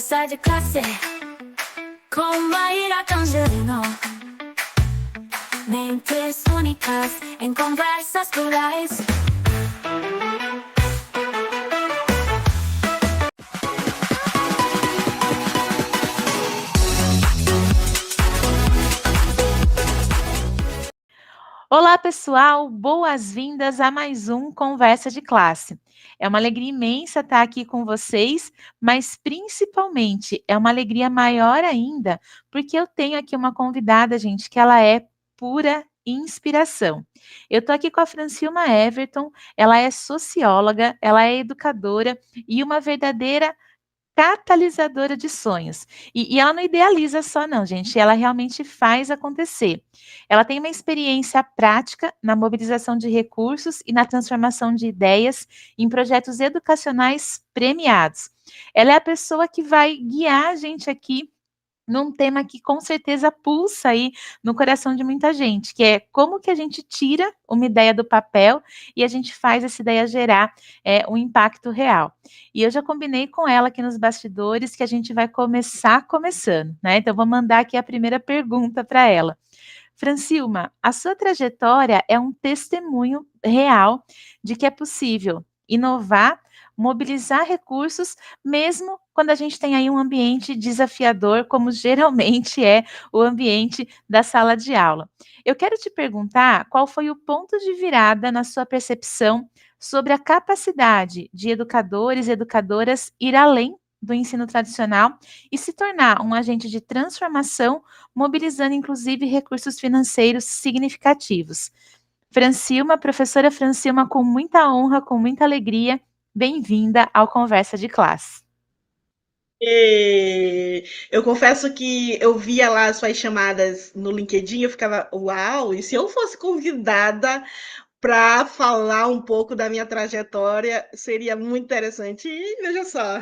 Conversa de classe com Maíra Tangerino. Mentes únicas em conversas plurais. Olá, pessoal! Boas-vindas a mais um Conversa de Classe. É uma alegria imensa estar aqui com vocês, mas principalmente é uma alegria maior ainda, porque eu tenho aqui uma convidada, gente, que ela é pura inspiração. Eu estou aqui com a Francilma Everton, ela é socióloga, ela é educadora e uma verdadeira catalisadora de sonhos. E ela não idealiza só, não, gente. Ela realmente faz acontecer. Ela tem uma experiência prática na mobilização de recursos e na transformação de ideias em projetos educacionais premiados. Ela é a pessoa que vai guiar a gente aqui num tema que com certeza pulsa aí no coração de muita gente, que é como que a gente tira uma ideia do papel e a gente faz essa ideia gerar um impacto real. E eu já combinei com ela aqui nos bastidores que a gente vai começar começando, né? Então, vou mandar aqui a primeira pergunta para ela. Francilma, a sua trajetória é um testemunho real de que é possível inovar, mobilizar recursos, mesmo quando a gente tem aí um ambiente desafiador, como geralmente é o ambiente da sala de aula. Eu quero te perguntar qual foi o ponto de virada na sua percepção sobre a capacidade de educadores e educadoras ir além do ensino tradicional e se tornar um agente de transformação, mobilizando inclusive recursos financeiros significativos. Francilma, professora Francilma, com muita honra, com muita alegria, bem-vinda ao Conversa de Classe. Eu confesso que eu via lá as suas chamadas no LinkedIn, eu ficava, uau, e se eu fosse convidada para falar um pouco da minha trajetória, seria muito interessante. E veja só,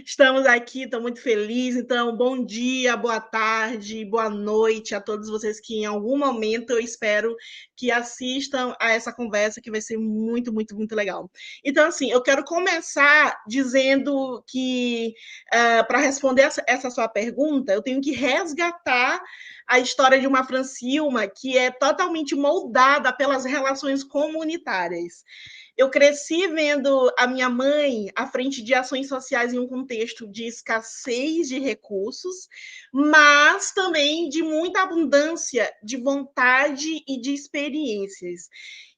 estamos aqui, estou muito feliz. Então, bom dia, boa tarde, boa noite a todos vocês que em algum momento eu espero que assistam a essa conversa, que vai ser muito, muito, muito legal. Então, assim, eu quero começar dizendo que, para responder essa sua pergunta, eu tenho que resgatar a história de uma Francilma que é totalmente moldada pelas relações comunitárias. Eu cresci vendo a minha mãe à frente de ações sociais em um contexto de escassez de recursos, mas também de muita abundância de vontade e de experiências.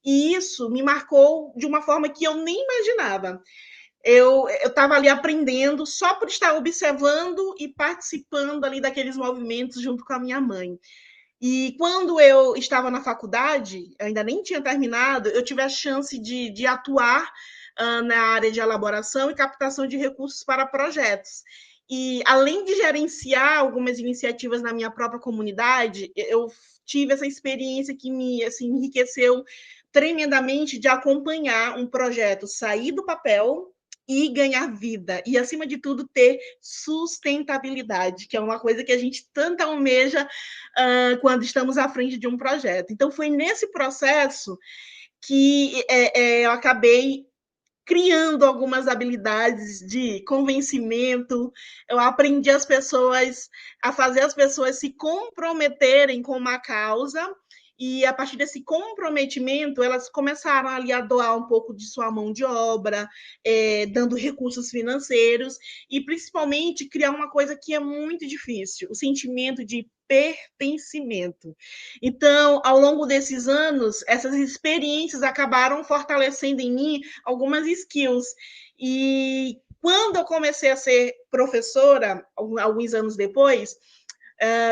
E isso me marcou de uma forma que eu nem imaginava. Eu estava ali aprendendo só por estar observando e participando ali daqueles movimentos junto com a minha mãe. E quando eu estava na faculdade, ainda nem tinha terminado, eu tive a chance de atuar na área de elaboração e captação de recursos para projetos. E além de gerenciar algumas iniciativas na minha própria comunidade, eu tive essa experiência que me assim, enriqueceu tremendamente de acompanhar um projeto sair do papel e ganhar vida. E, acima de tudo, ter sustentabilidade, que é uma coisa que a gente tanto almeja quando estamos à frente de um projeto. Então, foi nesse processo que eu acabei criando algumas habilidades de convencimento. Eu aprendi a fazer as pessoas se comprometerem com uma causa, e a partir desse comprometimento, elas começaram ali a doar um pouco de sua mão de obra, dando recursos financeiros, e principalmente criar uma coisa que é muito difícil, o sentimento de pertencimento. Então, ao longo desses anos, essas experiências acabaram fortalecendo em mim algumas skills. E quando eu comecei a ser professora, alguns anos depois,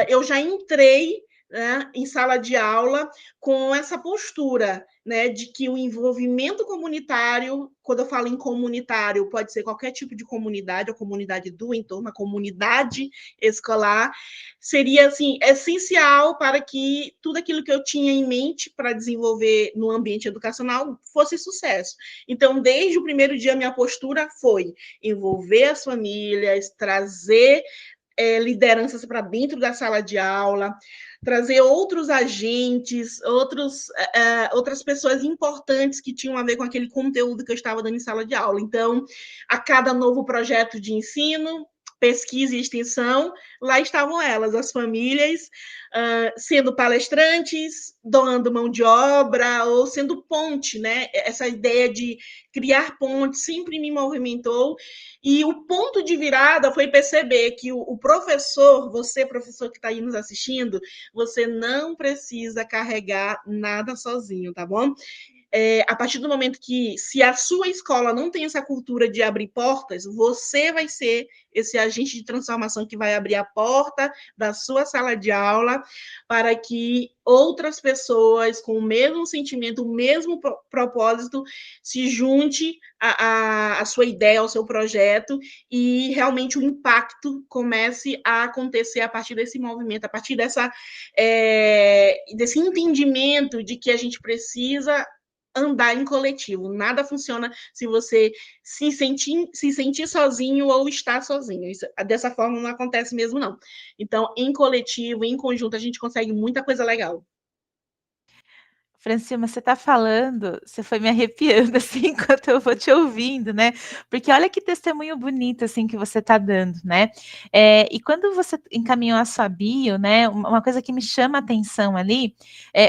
eu já entrei, né, em sala de aula com essa postura, né, de que o envolvimento comunitário, quando eu falo em comunitário, pode ser qualquer tipo de comunidade, a comunidade do entorno, a comunidade escolar, seria assim essencial para que tudo aquilo que eu tinha em mente para desenvolver no ambiente educacional fosse sucesso. Então, desde o primeiro dia, minha postura foi envolver as famílias, trazer lideranças para dentro da sala de aula, trazer outros agentes, outras pessoas importantes que tinham a ver com aquele conteúdo que eu estava dando em sala de aula. Então, a cada novo projeto de ensino, pesquisa e extensão, lá estavam elas, as famílias, sendo palestrantes, doando mão de obra ou sendo ponte, né? Essa ideia de criar ponte sempre me movimentou. E o ponto de virada foi perceber que o professor, você, professor que está aí nos assistindo, você não precisa carregar nada sozinho, tá bom? A partir do momento que, se a sua escola não tem essa cultura de abrir portas, você vai ser esse agente de transformação que vai abrir a porta da sua sala de aula para que outras pessoas com o mesmo sentimento, o mesmo propósito, se junte à sua ideia, ao seu projeto, e realmente o impacto comece a acontecer a partir desse movimento, a partir desse entendimento de que a gente precisa andar em coletivo. Nada funciona se você se sentir sozinho ou estar sozinho. Isso, dessa forma não acontece mesmo, não. Então, em coletivo, em conjunto, a gente consegue muita coisa legal. Francilma, você está falando, você foi me arrepiando assim enquanto eu vou te ouvindo, né? Porque olha que testemunho bonito assim que você está dando, né? E quando você encaminhou a sua bio, né? Uma coisa que me chama a atenção ali,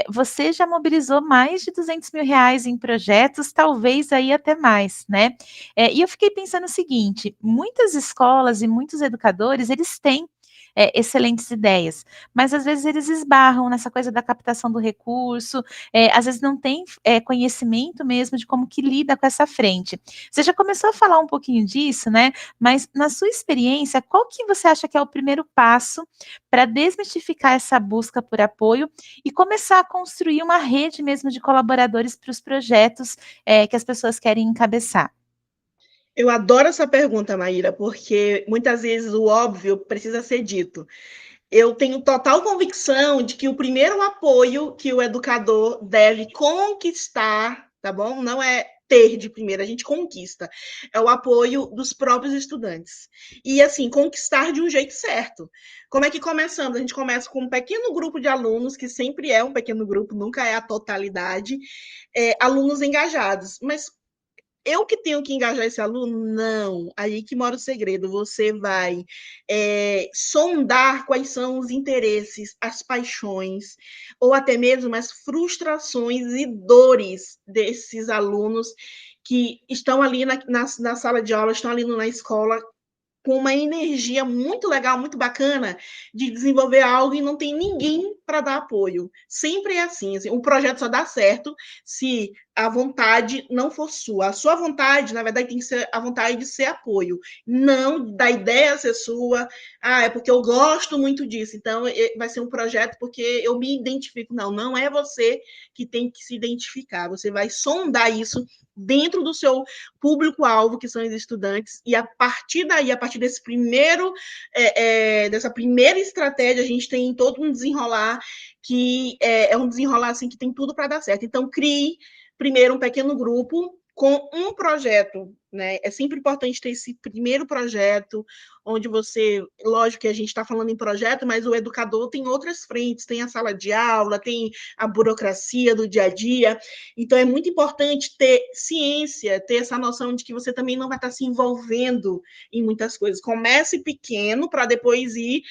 você já mobilizou mais de R$ 200.000 em projetos, talvez aí até mais, né? E eu fiquei pensando o seguinte: muitas escolas e muitos educadores, eles têm excelentes ideias, mas às vezes eles esbarram nessa coisa da captação do recurso, às vezes não tem conhecimento mesmo de como que lida com essa frente. Você já começou a falar um pouquinho disso, né? Mas na sua experiência, qual que você acha que é o primeiro passo para desmistificar essa busca por apoio e começar a construir uma rede mesmo de colaboradores para os projetos que as pessoas querem encabeçar? Eu adoro essa pergunta, Maíra, porque muitas vezes o óbvio precisa ser dito. Eu tenho total convicção de que o primeiro apoio que o educador deve conquistar, tá bom? Não é ter de primeira, a gente conquista. É o apoio dos próprios estudantes. E, assim, conquistar de um jeito certo. Como é que começamos? A gente começa com um pequeno grupo de alunos, que sempre é um pequeno grupo, nunca é a totalidade, alunos engajados. Mas eu que tenho que engajar esse aluno? Não. Aí que mora o segredo. Você vai sondar quais são os interesses, as paixões, ou até mesmo as frustrações e dores desses alunos que estão ali na sala de aula, estão ali na escola, com uma energia muito legal, muito bacana de desenvolver algo e não tem ninguém para dar apoio. Sempre é assim, o projeto só dá certo se a vontade não for sua. A sua vontade, na verdade, tem que ser a vontade de ser apoio, não da ideia ser sua. É porque eu gosto muito disso, então vai ser um projeto porque eu me identifico. Não, não é você que tem que se identificar. Você vai sondar isso dentro do seu público-alvo, que são os estudantes, e a partir daí, a partir desse dessa primeira estratégia, a gente tem todo um desenrolar que é um desenrolar assim, que tem tudo para dar certo. Então, crie primeiro um pequeno grupo com um projeto, né? É sempre importante ter esse primeiro projeto, onde você, lógico que a gente está falando em projeto, mas o educador tem outras frentes, tem a sala de aula, tem a burocracia do dia a dia, então é muito importante ter ciência, ter essa noção de que você também não vai estar se envolvendo em muitas coisas. Comece pequeno para depois ir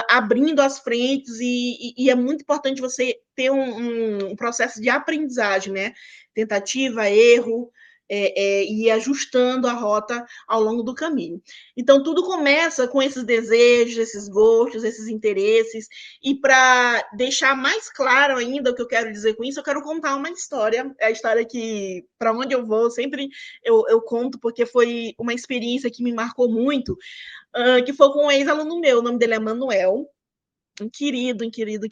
abrindo as frentes, e é muito importante você ter um processo de aprendizagem, né? Tentativa, erro, e ajustando a rota ao longo do caminho. Então, tudo começa com esses desejos, esses gostos, esses interesses, e para deixar mais claro ainda o que eu quero dizer com isso, eu quero contar uma história, é a história que, para onde eu vou, sempre eu conto, porque foi uma experiência que me marcou muito, que foi com um ex-aluno meu, o nome dele é Manuel, um querido,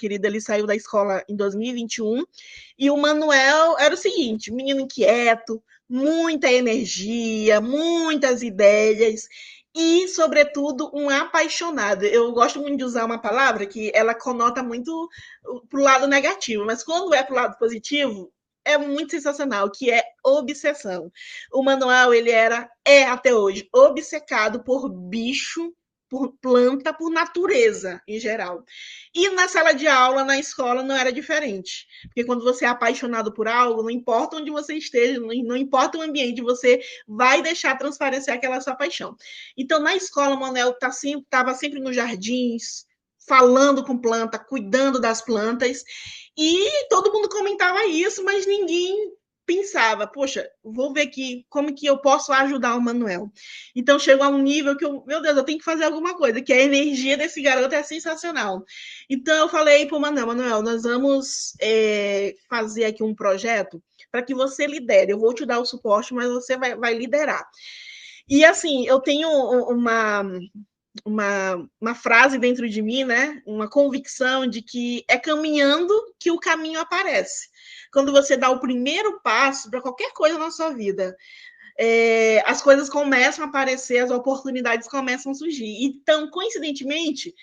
ele saiu da escola em 2021, e o Manuel era o seguinte, menino inquieto, muita energia, muitas ideias, e, sobretudo, um apaixonado. Eu gosto muito de usar uma palavra que ela conota muito para o lado negativo, mas quando é para o lado positivo, é muito sensacional, que é obsessão. O Manuel, ele é até hoje, obcecado por bicho, por planta, por natureza em geral. E na sala de aula, na escola, não era diferente. Porque quando você é apaixonado por algo, não importa onde você esteja, não importa o ambiente, você vai deixar transparecer aquela sua paixão. Então, na escola, o Manuel estava sempre nos jardins, falando com planta, cuidando das plantas, e todo mundo comentava isso, mas ninguém pensava, poxa, vou ver aqui como que eu posso ajudar o Manuel. Então chegou a um nível que meu Deus, eu tenho que fazer alguma coisa, que a energia desse garoto é sensacional. Então eu falei para o Manuel, nós vamos fazer aqui um projeto para que você lidere. Eu vou te dar o suporte, mas você vai liderar. E assim, eu tenho uma frase dentro de mim, né? Uma convicção de que é caminhando que o caminho aparece. Quando você dá o primeiro passo para qualquer coisa na sua vida, as coisas começam a aparecer, as oportunidades começam a surgir. Então, coincidentemente,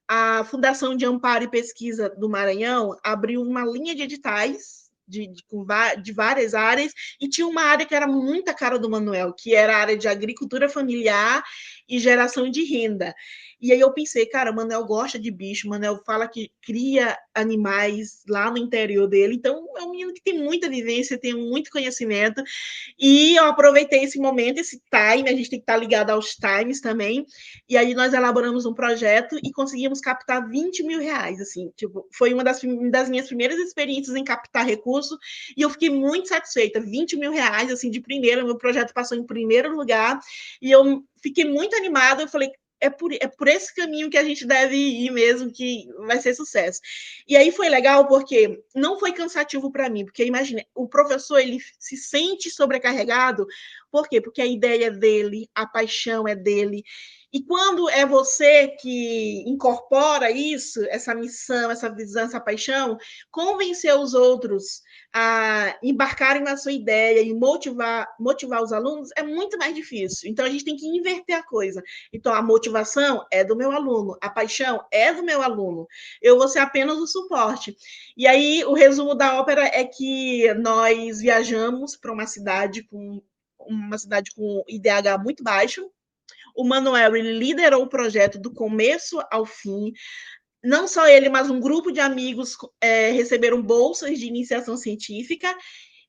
a Fundação de Amparo e Pesquisa do Maranhão abriu uma linha de editais de várias áreas, e tinha uma área que era muito a cara do Manuel, que era a área de agricultura familiar e geração de renda. E aí eu pensei, cara, o Manuel gosta de bicho, o Manuel fala que cria animais lá no interior dele, então é um menino que tem muita vivência, tem muito conhecimento, e eu aproveitei esse momento, esse time, a gente tem que estar ligado aos times também, e aí nós elaboramos um projeto e conseguimos captar 20 mil reais, assim, tipo, foi uma das minhas primeiras experiências em captar recurso, e eu fiquei muito satisfeita, 20 mil reais, assim, de primeira, meu projeto passou em primeiro lugar, e eu fiquei muito animada, eu falei, é por esse caminho que a gente deve ir mesmo, que vai ser sucesso. E aí foi legal porque não foi cansativo para mim, porque imagina, o professor ele se sente sobrecarregado, por quê? Porque a ideia é dele, a paixão é dele. E quando é você que incorpora isso, essa missão, essa visão, essa paixão, convencer os outros a embarcarem na sua ideia e motivar os alunos é muito mais difícil. Então, a gente tem que inverter a coisa. Então, a motivação é do meu aluno, a paixão é do meu aluno. Eu vou ser apenas o suporte. E aí, o resumo da ópera é que nós viajamos para uma cidade com IDH muito baixo. O Manuel ele liderou o projeto do começo ao fim. Não só ele, mas um grupo de amigos receberam bolsas de iniciação científica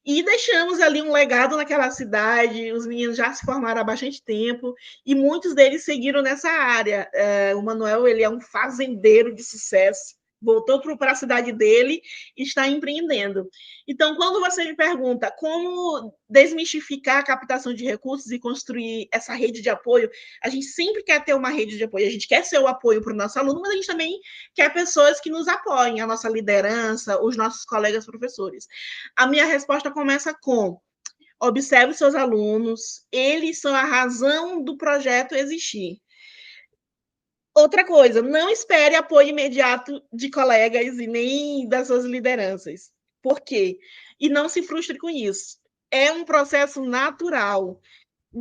e deixamos ali um legado naquela cidade. Os meninos já se formaram há bastante tempo e muitos deles seguiram nessa área. O Manuel ele é um fazendeiro de sucesso, voltou para a cidade dele e está empreendendo. Então, quando você me pergunta como desmistificar a captação de recursos e construir essa rede de apoio, a gente sempre quer ter uma rede de apoio, a gente quer ser o apoio para o nosso aluno, mas a gente também quer pessoas que nos apoiem, a nossa liderança, os nossos colegas professores. A minha resposta começa com: observe seus alunos, eles são a razão do projeto existir. Outra coisa, não espere apoio imediato de colegas e nem das suas lideranças. Por quê? E não se frustre com isso. É um processo natural.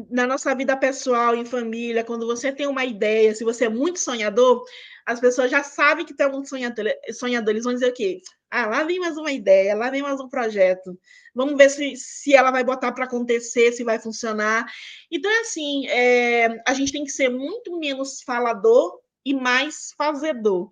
Na nossa vida pessoal, em família, quando você tem uma ideia, se você é muito sonhador, as pessoas já sabem que tem algum sonhador. Eles vão dizer o quê? Ah, lá vem mais uma ideia, lá vem mais um projeto. Vamos ver se ela vai botar para acontecer, se vai funcionar. Então, é assim, a gente tem que ser muito menos falador e mais fazedor.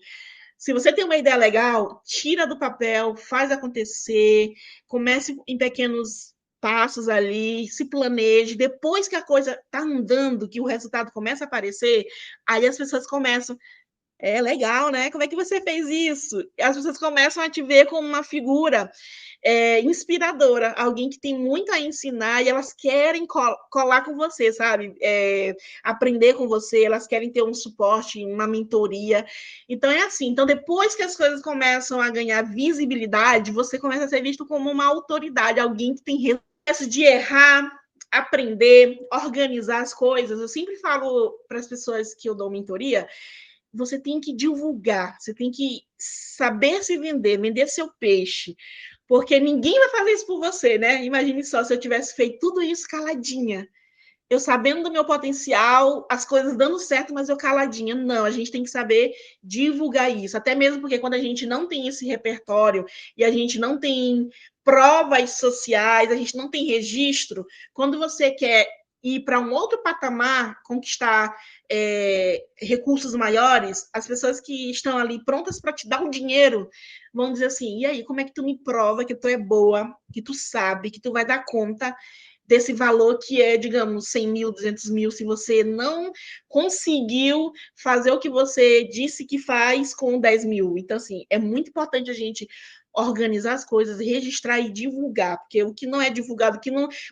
Se você tem uma ideia legal, tira do papel, faz acontecer, comece em pequenos passos ali, se planeje. Depois que a coisa está andando, que o resultado começa a aparecer, aí as pessoas começam. É legal, né? Como é que você fez isso? As pessoas começam a te ver como uma figura inspiradora, alguém que tem muito a ensinar e elas querem colar com você, sabe? Aprender com você, elas querem ter um suporte, uma mentoria. Então, é assim. Então, depois que as coisas começam a ganhar visibilidade, você começa a ser visto como uma autoridade, alguém que tem processo de errar, aprender, organizar as coisas. Eu sempre falo para as pessoas que eu dou mentoria, você tem que divulgar, você tem que saber se vender seu peixe, porque ninguém vai fazer isso por você, né? Imagine só se eu tivesse feito tudo isso caladinha, eu sabendo do meu potencial, as coisas dando certo, mas eu caladinha. Não, a gente tem que saber divulgar isso, até mesmo porque quando a gente não tem esse repertório e a gente não tem provas sociais, a gente não tem registro, quando você quer ir para um outro patamar, conquistar recursos maiores, as pessoas que estão ali prontas para te dar um dinheiro vão dizer assim, e aí, como é que tu me prova que tu é boa, que tu sabe, que tu vai dar conta desse valor que é, digamos, 100 mil, 200 mil, se você não conseguiu fazer o que você disse que faz com 10 mil. Então, assim, é muito importante a gente organizar as coisas, registrar e divulgar, porque o que não é divulgado,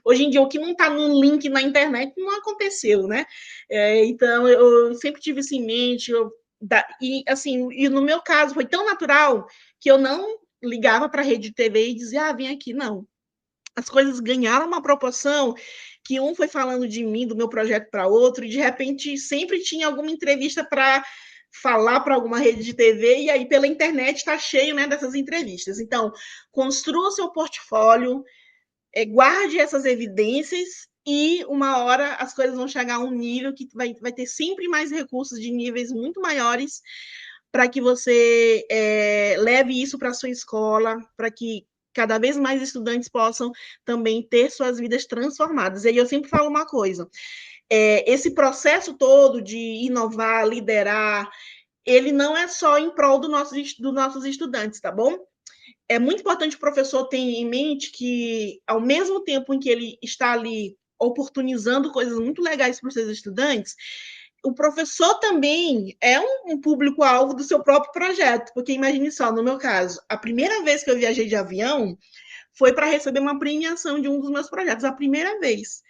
hoje em dia, o que não está no link na internet não aconteceu, né? Então, eu sempre tive isso em mente, e assim, e no meu caso foi tão natural que eu não ligava para a rede de TV e dizia, vem aqui, não. As coisas ganharam uma proporção que um foi falando de mim, do meu projeto para outro, e de repente sempre tinha alguma entrevista para falar para alguma rede de TV, e aí pela internet está cheio, né, dessas entrevistas. Então, construa seu portfólio, guarde essas evidências, e uma hora as coisas vão chegar a um nível que vai ter sempre mais recursos de níveis muito maiores para que você leve isso para a sua escola, para que cada vez mais estudantes possam também ter suas vidas transformadas. E aí eu sempre falo uma coisa, esse processo todo de inovar, liderar, ele não é só em prol dos nossos estudantes, tá bom? É muito importante o professor ter em mente que, ao mesmo tempo em que ele está ali oportunizando coisas muito legais para os seus estudantes, o professor também é um público-alvo do seu próprio projeto, porque imagine só, no meu caso, a primeira vez que eu viajei de avião foi para receber uma premiação de um dos meus projetos, a primeira vez.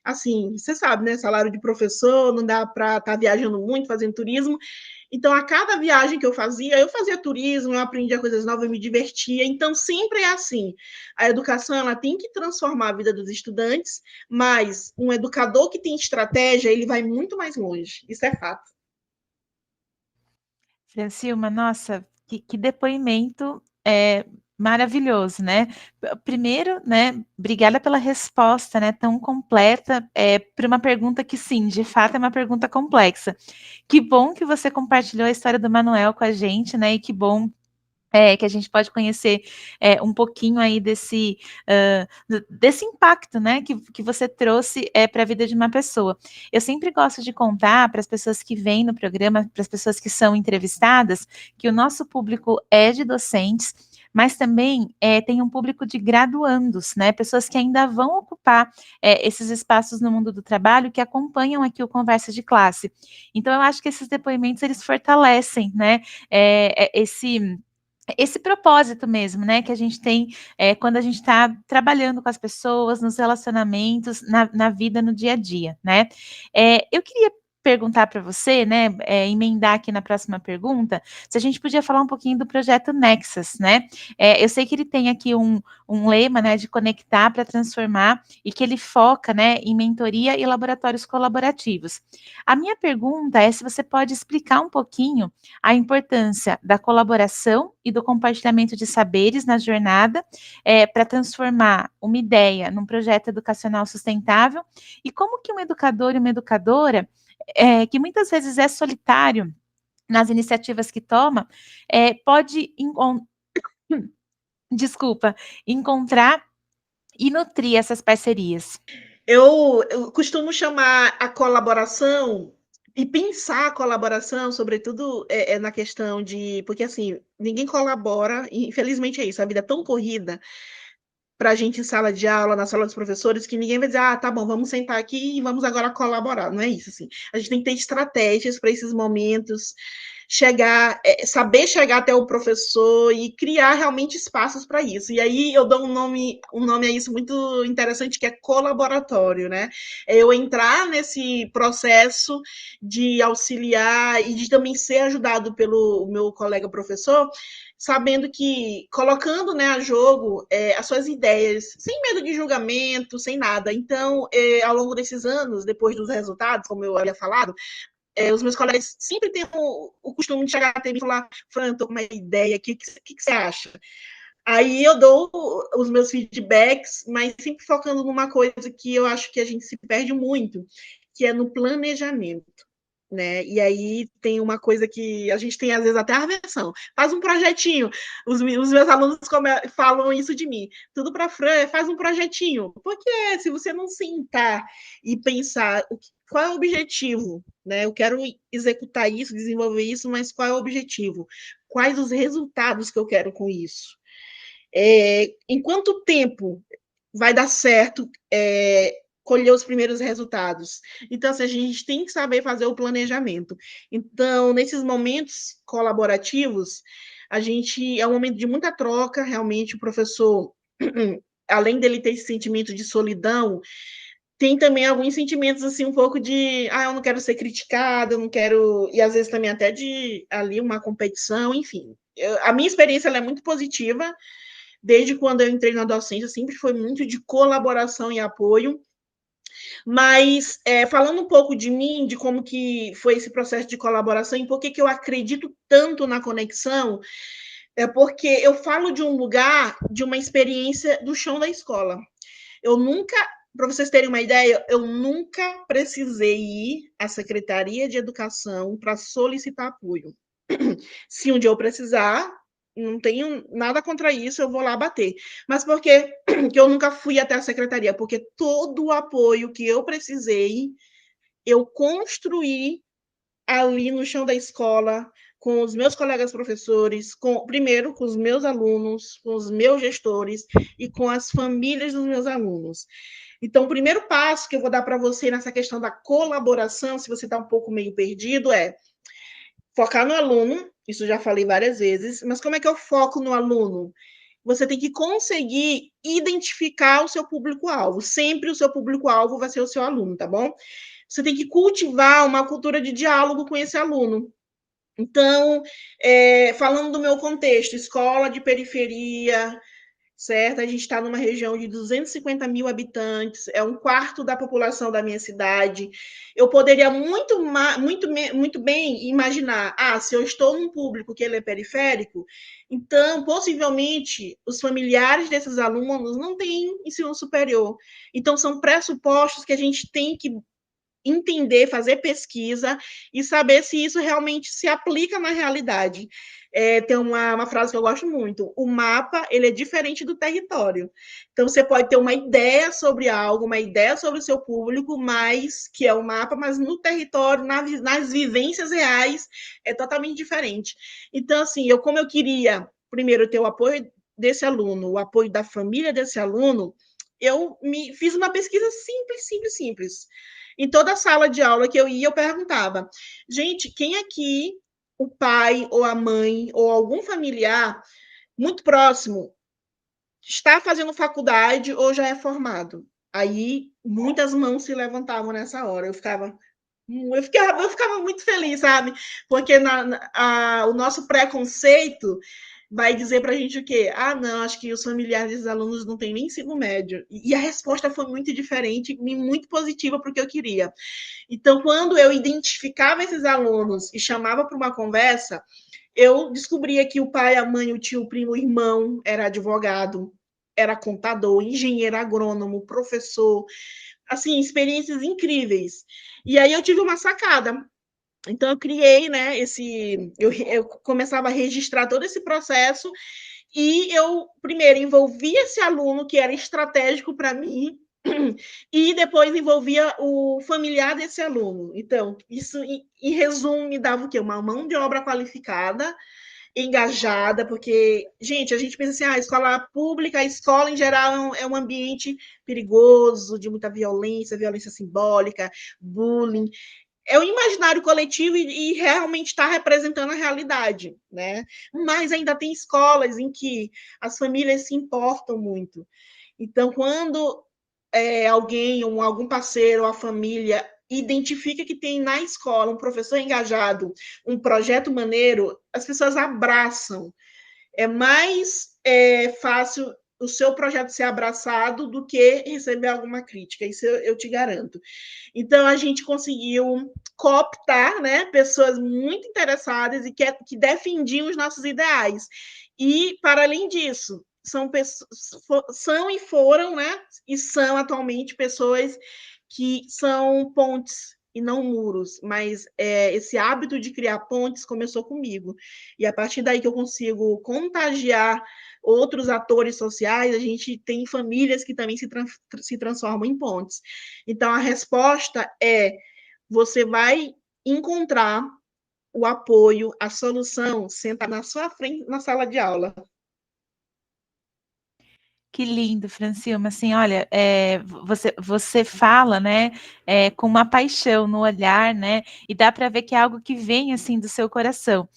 Assim, você sabe, né? Salário de professor, não dá para estar viajando muito, fazendo turismo. Então, a cada viagem que eu fazia turismo, eu aprendia coisas novas, eu me divertia. Então, sempre é assim. A educação ela tem que transformar a vida dos estudantes, mas um educador que tem estratégia, ele vai muito mais longe. Isso é fato. Francilma, nossa, que depoimento maravilhoso, né? Primeiro, né, obrigada pela resposta, né, tão completa, para uma pergunta que, sim, de fato é uma pergunta complexa. Que bom que você compartilhou a história do Manuel com a gente, né, e que bom que a gente pode conhecer um pouquinho aí desse impacto, né, que você trouxe para a vida de uma pessoa. Eu sempre gosto de contar para as pessoas que vêm no programa, para as pessoas que são entrevistadas, que o nosso público é de docentes, mas também tem um público de graduandos, né, pessoas que ainda vão ocupar esses espaços no mundo do trabalho, que acompanham aqui o Conversa de Classe. Então, eu acho que esses depoimentos, eles fortalecem, né, esse propósito mesmo, né, que a gente tem quando a gente está trabalhando com as pessoas, nos relacionamentos, na vida, no dia a dia, né. Eu queria perguntar para você, né, emendar aqui na próxima pergunta, se a gente podia falar um pouquinho do projeto Nexus, né. Eu sei que ele tem aqui um lema, né, de conectar para transformar, e que ele foca, né, em mentoria e laboratórios colaborativos. A minha pergunta é se você pode explicar um pouquinho a importância da colaboração e do compartilhamento de saberes na jornada, para transformar uma ideia num projeto educacional sustentável, e como que um educador e uma educadora, que muitas vezes é solitário nas iniciativas que toma, pode encontrar e nutrir essas parcerias. Eu costumo chamar a colaboração e pensar a colaboração, sobretudo, na questão de porque, assim, ninguém colabora, e infelizmente é isso, a vida é tão corrida para a gente em sala de aula, na sala dos professores, que ninguém vai dizer, tá bom, vamos sentar aqui e vamos agora colaborar. Não é isso, assim. A gente tem que ter estratégias para esses momentos, saber chegar até o professor e criar realmente espaços para isso. E aí eu dou um nome a isso muito interessante, que é colaboratório, né? É eu entrar nesse processo de auxiliar e de também ser ajudado pelo meu colega professor, sabendo que, colocando, né, a jogo as suas ideias, sem medo de julgamento, sem nada. Então, ao longo desses anos, depois dos resultados, como eu havia falado, os meus colegas sempre têm o costume de chegar até mim e falar, Fran, estou com uma ideia, o que você acha? Aí eu dou os meus feedbacks, mas sempre focando numa coisa que eu acho que a gente se perde muito, que é no planejamento. né? E aí tem uma coisa que a gente tem, às vezes, até aversão. Faz um projetinho. Os meus alunos falam isso de mim. Tudo para Fran, faz um projetinho. Porque se você não sentar e pensar qual é o objetivo, né? Eu quero executar isso, desenvolver isso, mas qual é o objetivo? Quais os resultados que eu quero com isso? Em quanto tempo vai dar certo colher os primeiros resultados? Então, assim, a gente tem que saber fazer o planejamento. Então, nesses momentos colaborativos, é um momento de muita troca, realmente, o professor, além dele ter esse sentimento de solidão, tem também alguns sentimentos, assim, um pouco de, eu não quero ser criticado, eu não quero, e às vezes também até de, ali, uma competição, enfim. A minha experiência, ela é muito positiva, desde quando eu entrei na docência, sempre foi muito de colaboração e apoio. Mas, falando um pouco de mim, de como que foi esse processo de colaboração e por que eu acredito tanto na conexão, é porque eu falo de um lugar, de uma experiência do chão da escola. Eu nunca, para vocês terem uma ideia, eu nunca precisei ir à Secretaria de Educação para solicitar apoio. Se um dia eu precisar, não tenho nada contra isso, eu vou lá bater. Mas por que eu nunca fui até a secretaria? Porque todo o apoio que eu precisei, eu construí ali no chão da escola, com os meus colegas professores, primeiro com os meus alunos, com os meus gestores e com as famílias dos meus alunos. Então, o primeiro passo que eu vou dar para você nessa questão da colaboração, se você está um pouco meio perdido, é focar no aluno, isso já falei várias vezes, mas como é que eu foco no aluno? Você tem que conseguir identificar o seu público-alvo. Sempre o seu público-alvo vai ser o seu aluno, tá bom? Você tem que cultivar uma cultura de diálogo com esse aluno. Então, falando do meu contexto, escola de periferia, certo? A gente está numa região de 250 mil habitantes, é um quarto da população da minha cidade. Eu poderia muito bem imaginar, se eu estou num público que ele é periférico, então, possivelmente, os familiares desses alunos não têm ensino superior. Então, são pressupostos que a gente tem que entender, fazer pesquisa e saber se isso realmente se aplica na realidade. Tem uma frase que eu gosto muito: o mapa ele é diferente do território. Então, você pode ter uma ideia sobre algo, uma ideia sobre o seu público, mas que é o mapa, mas no território, nas vivências reais, é totalmente diferente. Então, assim, como eu queria, primeiro, ter o apoio desse aluno, o apoio da família desse aluno, eu fiz uma pesquisa simples. Em toda a sala de aula que eu ia, eu perguntava: gente, quem aqui, o pai ou a mãe ou algum familiar muito próximo, está fazendo faculdade ou já é formado? Aí muitas mãos se levantavam nessa hora. Eu ficava muito feliz, sabe? Porque o nosso preconceito vai dizer para a gente o quê? Não, acho que os familiares dos alunos não têm nem ensino médio. E a resposta foi muito diferente e muito positiva para o que eu queria. Então, quando eu identificava esses alunos e chamava para uma conversa, eu descobria que o pai, a mãe, o tio, o primo, o irmão era advogado, era contador, engenheiro agrônomo, professor, assim, experiências incríveis. E aí eu tive uma sacada. Então, eu criei, né, eu começava a registrar todo esse processo e eu, primeiro, envolvia esse aluno que era estratégico para mim e depois envolvia o familiar desse aluno. Então, isso, em resumo, me dava o quê? Uma mão de obra qualificada, engajada, porque, gente, a gente pensa assim, a escola pública, a escola em geral é um ambiente perigoso, de muita violência, violência simbólica, bullying. É o imaginário coletivo e realmente está representando a realidade, né? Mas ainda tem escolas em que as famílias se importam muito. Então, quando alguém, ou algum parceiro, ou a família identifica que tem na escola um professor engajado, um projeto maneiro, as pessoas abraçam. É mais fácil o seu projeto ser abraçado do que receber alguma crítica, isso eu te garanto. Então, a gente conseguiu cooptar, né, pessoas muito interessadas e que defendiam os nossos ideais. E, para além disso, são e foram, né, e são atualmente pessoas que são pontes e não muros, mas esse hábito de criar pontes começou comigo. E a partir daí que eu consigo contagiar outros atores sociais, a gente tem famílias que também se transformam em pontes. Então, a resposta é: você vai encontrar o apoio, a solução, sentar na sua frente na sala de aula. Que lindo, Francilma, assim, olha, você fala, né, com uma paixão no olhar, né, e dá para ver que é algo que vem, assim, do seu coração.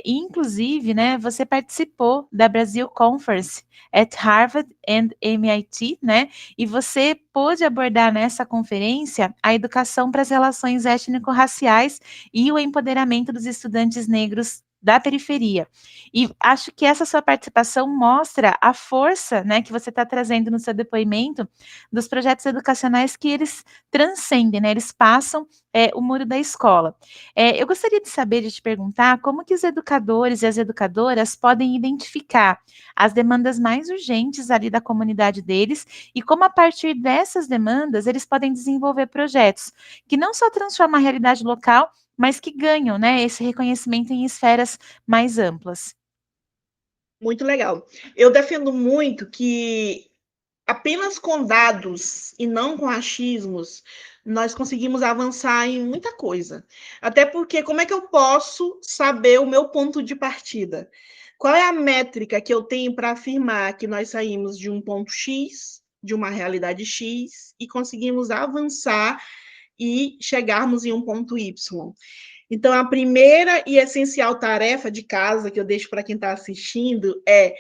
Inclusive, né, você participou da Brasil Conference at Harvard and MIT, né, e você pôde abordar nessa conferência a educação para as relações étnico-raciais e o empoderamento dos estudantes negros da periferia. E acho que essa sua participação mostra a força, né, que você está trazendo no seu depoimento dos projetos educacionais que eles transcendem, né, eles passam o muro da escola. Eu gostaria de saber, de te perguntar, como que os educadores e as educadoras podem identificar as demandas mais urgentes ali da comunidade deles e como, a partir dessas demandas, eles podem desenvolver projetos que não só transformam a realidade local, mas que ganham, né, esse reconhecimento em esferas mais amplas. Muito legal. Eu defendo muito que apenas com dados e não com achismos, nós conseguimos avançar em muita coisa. Até porque, como é que eu posso saber o meu ponto de partida? Qual é a métrica que eu tenho para afirmar que nós saímos de um ponto X, de uma realidade X, e conseguimos avançar e chegarmos em um ponto Y? Então, a primeira e essencial tarefa de casa que eu deixo para quem está assistindo é: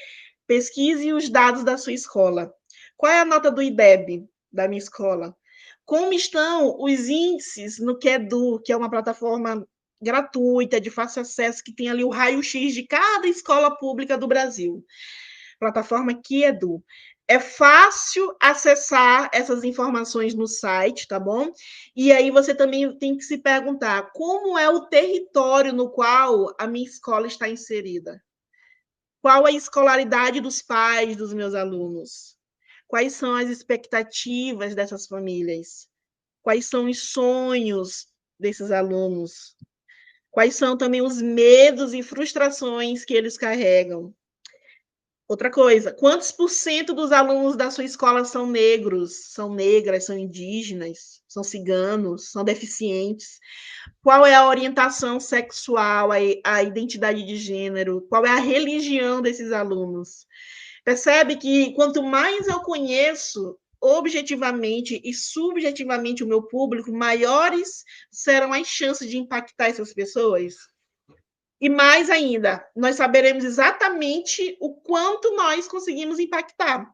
pesquise os dados da sua escola. Qual é a nota do IDEB da minha escola? Como estão os índices no QEDU, que é uma plataforma gratuita, de fácil acesso, que tem ali o raio-x de cada escola pública do Brasil? Plataforma QEDU. É fácil acessar essas informações no site, tá bom? E aí você também tem que se perguntar: como é o território no qual a minha escola está inserida? Qual a escolaridade dos pais dos meus alunos? Quais são as expectativas dessas famílias? Quais são os sonhos desses alunos? Quais são também os medos e frustrações que eles carregam? Outra coisa: quantos por cento dos alunos da sua escola são negros, são negras, são indígenas, são ciganos, são deficientes? Qual é a orientação sexual, a identidade de gênero? Qual é a religião desses alunos? Percebe que quanto mais eu conheço objetivamente e subjetivamente o meu público, maiores serão as chances de impactar essas pessoas? E mais ainda, nós saberemos exatamente o quanto nós conseguimos impactar.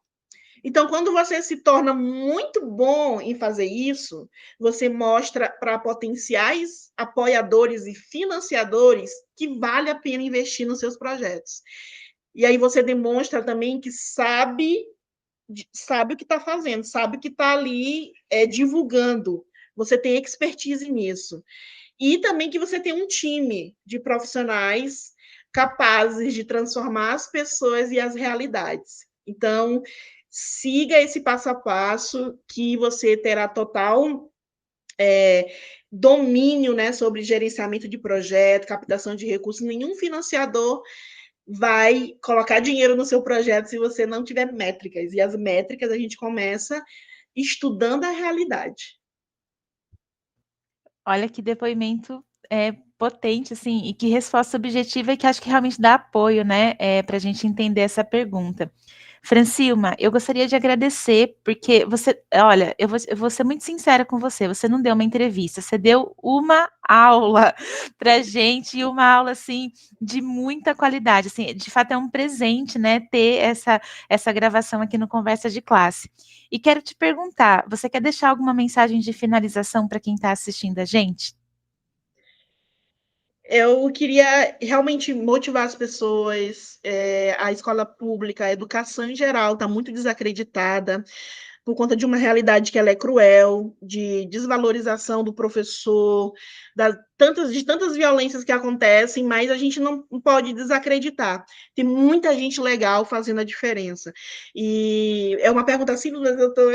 Então, quando você se torna muito bom em fazer isso, você mostra para potenciais apoiadores e financiadores que vale a pena investir nos seus projetos. E aí você demonstra também que sabe o que está fazendo, sabe o que está ali divulgando. Você tem expertise nisso. E também que você tem um time de profissionais capazes de transformar as pessoas e as realidades. Então, siga esse passo a passo que você terá total domínio, né, sobre gerenciamento de projeto, captação de recursos. Nenhum financiador vai colocar dinheiro no seu projeto se você não tiver métricas. E as métricas a gente começa estudando a realidade. Olha que depoimento potente, assim, e que resposta objetiva, e que acho que realmente dá apoio, né, para a gente entender essa pergunta. Francilma, eu gostaria de agradecer, porque você, olha, eu vou ser muito sincera com você, você não deu uma entrevista, você deu uma aula pra gente, e uma aula, assim, de muita qualidade, assim, de fato é um presente, né, ter essa gravação aqui no Conversa de Classe. E quero te perguntar, você quer deixar alguma mensagem de finalização para quem está assistindo a gente? Eu queria realmente motivar as pessoas, a escola pública, a educação em geral está muito desacreditada por conta de uma realidade que ela é cruel, de desvalorização do professor, de tantas violências que acontecem, mas a gente não pode desacreditar. Tem muita gente legal fazendo a diferença. E é uma pergunta simples, mas eu estou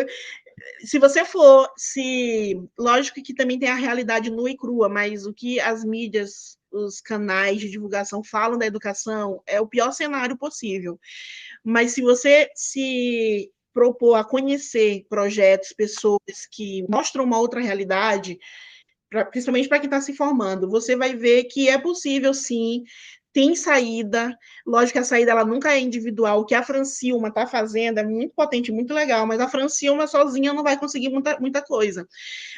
se lógico que também tem a realidade nua e crua, mas o que as mídias, os canais de divulgação falam da educação é o pior cenário possível. Mas se você se propor a conhecer projetos, pessoas que mostram uma outra realidade, principalmente para quem está se formando, você vai ver que é possível, sim, tem saída. Lógico que a saída ela nunca é individual. O que a Francilma está fazendo é muito potente, muito legal, mas a Francilma sozinha não vai conseguir muita coisa.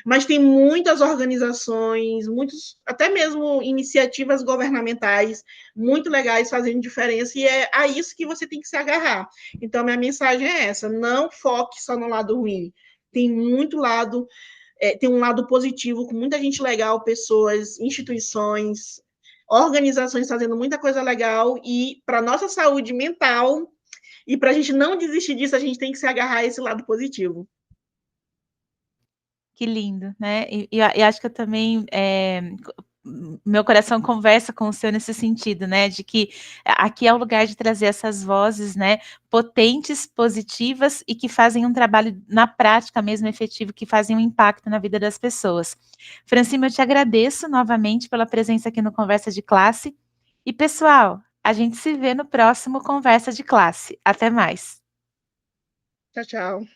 Mas tem muitas organizações, até mesmo iniciativas governamentais muito legais fazendo diferença, e é a isso que você tem que se agarrar. Então, minha mensagem é essa: não foque só no lado ruim. Tem muito lado, tem um lado positivo, com muita gente legal, pessoas, instituições, organizações fazendo muita coisa legal, e para nossa saúde mental, e para a gente não desistir disso, a gente tem que se agarrar a esse lado positivo. Que lindo, né? E acho que eu também, meu coração conversa com o seu nesse sentido, né? De que aqui é o lugar de trazer essas vozes, né? Potentes, positivas e que fazem um trabalho na prática mesmo efetivo, que fazem um impacto na vida das pessoas. Francima, eu te agradeço novamente pela presença aqui no Conversa de Classe. E, pessoal, a gente se vê no próximo Conversa de Classe. Até mais. Tchau, tchau.